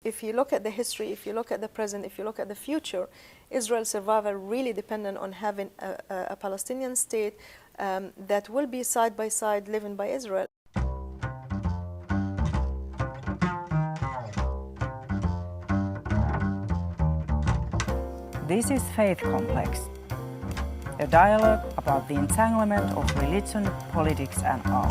if you look at the history, if you look at the present, if you look at the future, Israel's survival really dependent on having a Palestinian state that will be side by side living by Israel. This is Faith Complex, a dialogue about the entanglement of religion, politics and art.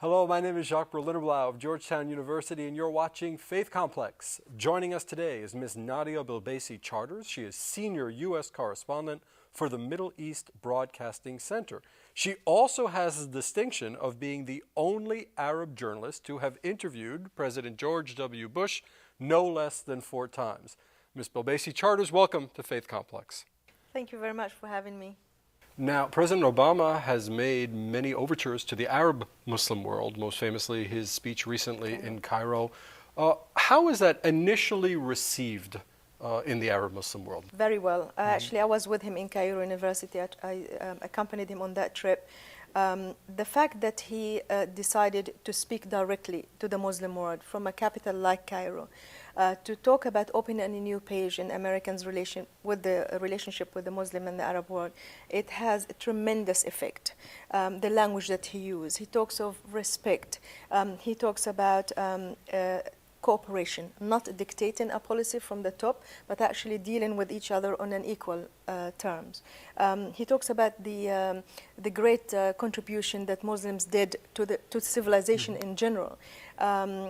Hello, my name is Jacques Berliner-Blau of Georgetown University, and you're watching Faith Complex. Joining us today is Ms. Nadia Bilbassy-Charters. She is Senior U.S. Correspondent for the Middle East Broadcasting Center. She also has the distinction of being the only Arab journalist to have interviewed President George W. Bush no less than 4 times. Ms. Bilbassy-Charters, welcome to Faith Complex. Thank you very much for having me. Now, President Obama has made many overtures to the Arab Muslim world, most famously his speech recently in Cairo. How was that initially received in the Arab Muslim world? Very well. Actually, I was with him in Cairo University. I accompanied him on that trip. The fact that he decided to speak directly to the Muslim world from a capital like Cairo, to talk about opening a new page in Americans' relationship with the Muslim and the Arab world, it has a tremendous effect. The language that he used, he talks of respect, he talks about cooperation, not dictating a policy from the top, but actually dealing with each other on an equal terms. He talks about the great contribution that Muslims did to civilization in general.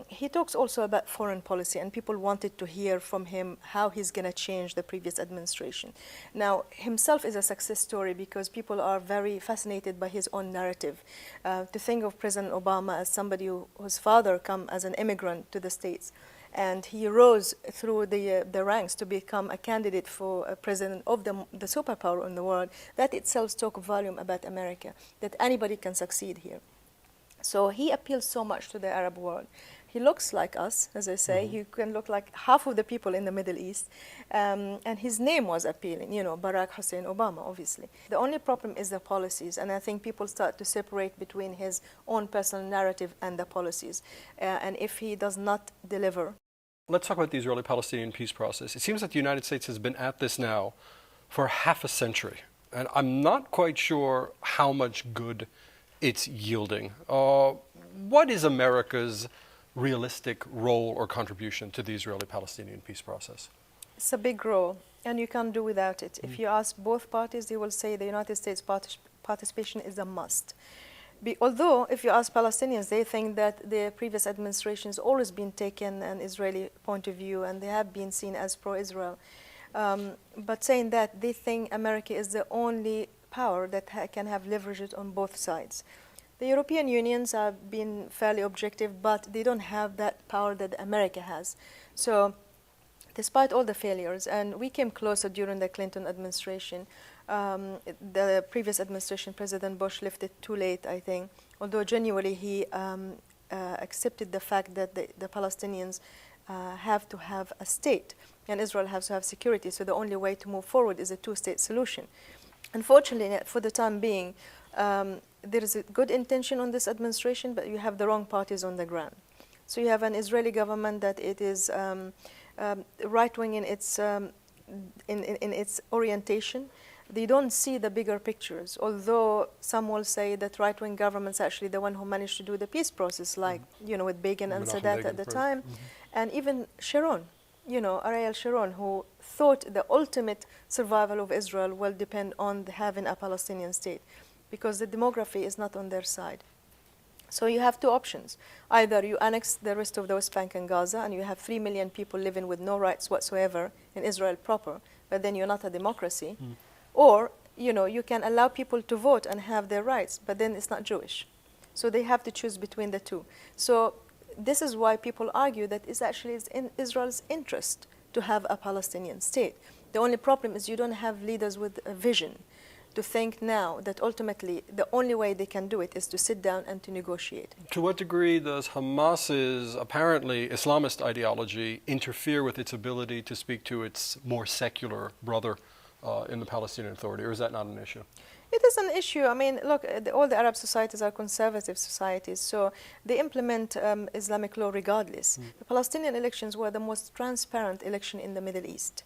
He talks also about foreign policy, and people wanted to hear from him how he's going to change the previous administration. Now, himself is a success story because people are very fascinated by his own narrative. To think of President Obama as somebody whose father came as an immigrant to the States, and he rose through the ranks to become a candidate for a president of the superpower in the world, that itself talks volume about America, that anybody can succeed here. So he appeals so much to the Arab world. He looks like us, as I say. He can look like half of the people in the Middle East. And his name was appealing, you know, Barack Hussein Obama, obviously. The only problem is the policies, and I think people start to separate between his own personal narrative and the policies. And if he does not deliver. Let's talk about the Israeli-Palestinian peace process. It seems that the United States has been at this now for half a century, and I'm not quite sure how much good it's yielding. What is America's realistic role or contribution to the Israeli-Palestinian peace process? It's a big role, and you can't do without it. If you ask both parties, they will say the United States participation is a must. Although, if you ask Palestinians, they think that the previous administration has always been taken an Israeli point of view, and they have been seen as pro-Israel. But saying that, they think America is the only power that can have leverage on both sides. The European Unions have been fairly objective, but they don't have that power that America has. So, despite all the failures, and we came closer during the Clinton administration, the previous administration, President Bush, left it too late, I think, although genuinely he accepted the fact that the Palestinians have to have a state, and Israel has to have security, so the only way to move forward is a 2-state solution. Unfortunately, for the time being, there is a good intention on this administration, but you have the wrong parties on the ground. So you have an Israeli government that it is right-wing in its orientation. They don't see the bigger pictures, although some will say that right-wing government's actually the one who managed to do the peace process, like, you know, with Begin and Sadat at the time, and even Sharon, you know, Ariel Sharon, who thought the ultimate survival of Israel will depend on having a Palestinian state, because the demography is not on their side. So you have 2 options. Either you annex the rest of the West Bank and Gaza, and you have 3 million people living with no rights whatsoever in Israel proper, but then you're not a democracy. Or, you know, you can allow people to vote and have their rights, but then it's not Jewish. So they have to choose between the 2. So this is why people argue that it's actually in Israel's interest to have a Palestinian state. The only problem is you don't have leaders with a vision to think now that ultimately the only way they can do it is to sit down and to negotiate. To what degree does Hamas's apparently Islamist ideology interfere with its ability to speak to its more secular brother in the Palestinian Authority, or is that not an issue? It is an issue. I mean, look, all the Arab societies are conservative societies, so they implement Islamic law regardless. The Palestinian elections were the most transparent election in the Middle East.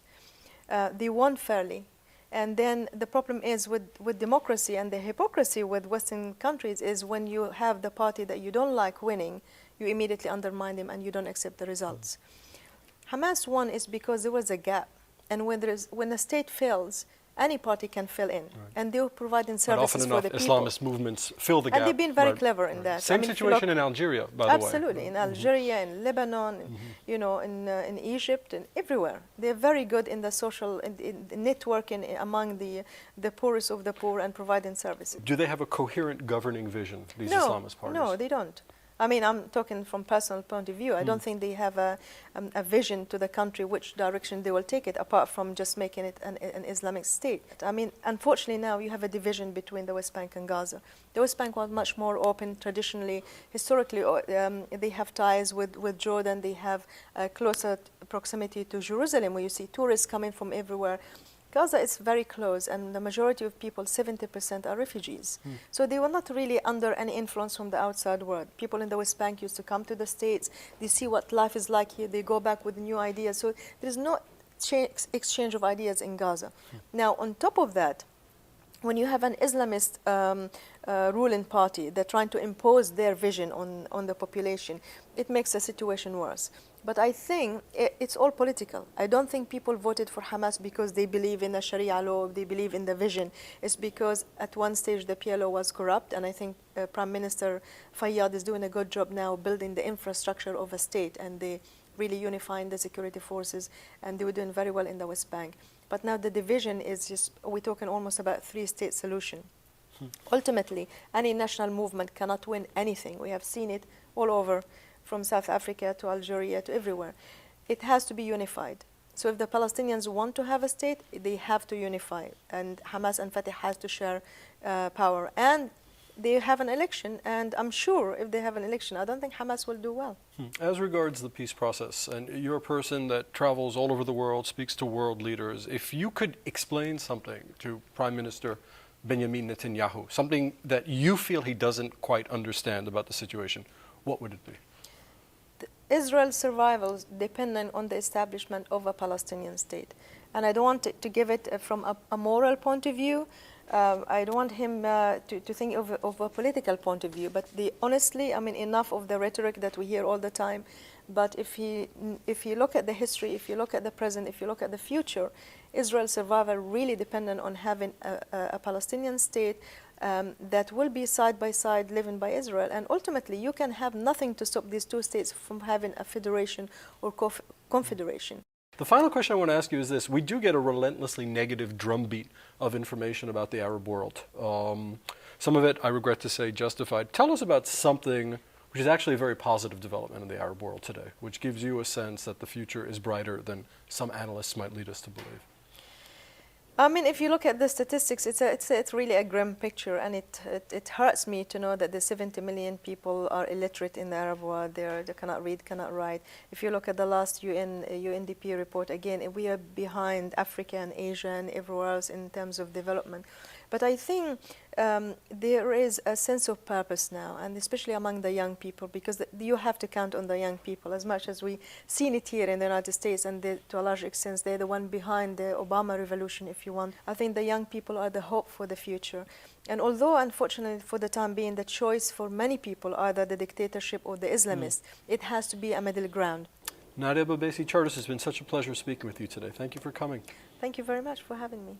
They won fairly. And then the problem is with democracy, and the hypocrisy with Western countries is when you have the party that you don't like winning, you immediately undermine them and you don't accept the results. Hamas won is because there was a gap. And when the state fails, any party can fill in, and they're providing services for the people. Often enough, Islamist movements fill the gap. And they've been very clever in that. Same situation in Algeria, by the way. Absolutely, in Algeria, in Lebanon, you know, in Egypt, and everywhere. They're very good in the social in networking among the poorest of the poor and providing services. Do they have a coherent governing vision, these Islamist parties? No, they don't. I mean, I'm talking from personal point of view. I don't think they have a vision to the country, which direction they will take it, apart from just making it an Islamic state. I mean, unfortunately now you have a division between the West Bank and Gaza. The West Bank was much more open traditionally. Historically, they have ties with Jordan. They have a closer proximity to Jerusalem, where you see tourists coming from everywhere. Gaza is very close, and the majority of people, 70%, are refugees. So they were not really under any influence from the outside world. People in the West Bank used to come to the States. They see what life is like here. They go back with new ideas. So there's no exchange of ideas in Gaza. Now, on top of that, when you have an Islamist ruling party, they're trying to impose their vision on the population, it makes the situation worse. But I think it's all political. I don't think people voted for Hamas because they believe in the Sharia law, they believe in the vision. It's because at one stage the PLO was corrupt, and I think Prime Minister Fayyad is doing a good job now building the infrastructure of a state, and they really unifying the security forces, and they were doing very well in the West Bank. But now the division is just, we're talking almost about three-state solution. Ultimately, any national movement cannot win anything. We have seen it all over, from South Africa to Algeria to everywhere. It has to be unified. So if the Palestinians want to have a state, they have to unify. And Hamas and Fatah has to share power. And they have an election, and I'm sure if they have an election, I don't think Hamas will do well. As regards the peace process, and you're a person that travels all over the world, speaks to world leaders, if you could explain something to Prime Minister Benjamin Netanyahu, something that you feel he doesn't quite understand about the situation, what would it be? Israel's survival is dependent on the establishment of a Palestinian state. And I don't want to give it from a moral point of view. I don't want him to think of a political point of view. But honestly, I mean, enough of the rhetoric that we hear all the time. But if you look at the history, if you look at the present, if you look at the future, Israel's survival really dependent on having a Palestinian state that will be side by side living by Israel. And ultimately, you can have nothing to stop these two states from having a federation or confederation. The final question I want to ask you is this. We do get a relentlessly negative drumbeat of information about the Arab world. Some of it, I regret to say, justified. Tell us about something which is actually a very positive development in the Arab world today, which gives you a sense that the future is brighter than some analysts might lead us to believe. I mean, if you look at the statistics, it's really a grim picture, and it hurts me to know that the 70 million people are illiterate in the Arab world. They cannot read, cannot write. If you look at the last UNDP report, again, we are behind Africa and Asia and everywhere else in terms of development. But I think there is a sense of purpose now, and especially among the young people, because you have to count on the young people as much as we've seen it here in the United States, and to a large extent they're the one behind the Obama revolution, if you want. I think the young people are the hope for the future. And although, unfortunately, for the time being, the choice for many people, either the dictatorship or the Islamist, it has to be a middle ground. Nadia Bilbassy-Charters, has been such a pleasure speaking with you today. Thank you for coming. Thank you very much for having me.